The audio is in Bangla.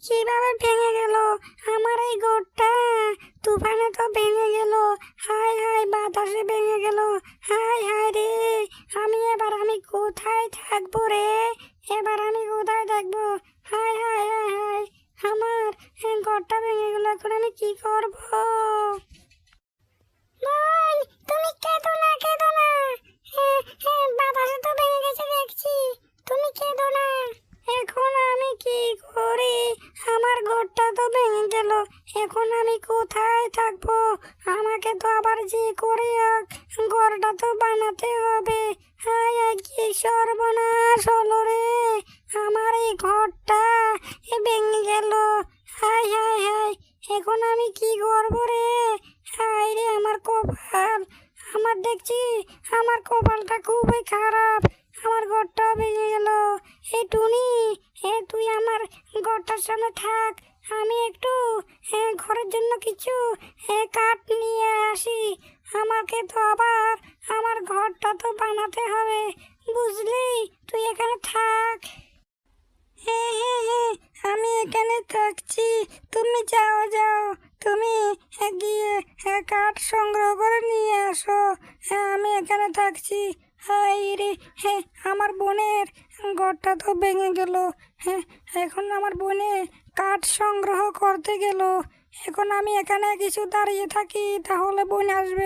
কিভাবে ভেঙে গেল আমার এই ঘরটা? তুফানে তো ভেঙে গেল। হায় হায়, বাতাসে ভেঙে গেল। হায় হায় রে, আমি কোথায় থাকবো রে? এবার আমি কোথায় থাকবো? হায় হায় হায় হায়, আমার ঘরটা ভেঙে গেল, এখন আমি কি করব? ভাই, তুমি কেঁদো না, কেঁদো না। বাতাসে তো ভেঙে গেছে দেখছি, তুমি কেঁদো না। এখন আমি কি করি? আমার ঘরটা তো ভেঙে গেল, এখন আমি কোথায় থাকবো? আমাকে তো আবার যে করে হোক ঘরটা তো বানাতে হবে। হায় হায়, কি সর্বনাশ হলো রে! আমার এই ঘরটা ভেঙে গেল। হায় হায় হায়, এখন আমি কি করবো রে? হায় রে আমার কপাল! আমার দেখছি আমার কপালটা খুবই খারাপ। আমার ঘরটা ভেঙে গেল। এই টুনি, তুই আমার ঘরটার সামনে থাক, আমি একটু ঘরের জন্য কিছু কাঠ নিয়ে আসি। আমাকে তো আবার আমার ঘরটা তো বানাতে হবে, বুঝলি? তুই এখানে থাক। হ্যাঁ হ্যাঁ হ্যাঁ, আমি এখানে থাকছি, তুমি যাও যাও। তুমি গিয়ে কাঠ সংগ্রহ করে নিয়ে আসো। হ্যাঁ, আমি এখানে থাকছি। হাই রে, হ্যাঁ, আমার বোনের ঘরটা তো ভেঙে গেল। হ্যাঁ, এখন আমার বোনে কাঠ সংগ্রহ করতে গেল। এখন আমি এখানে কিছু দাঁড়িয়ে থাকি, তাহলে বোন আসবে।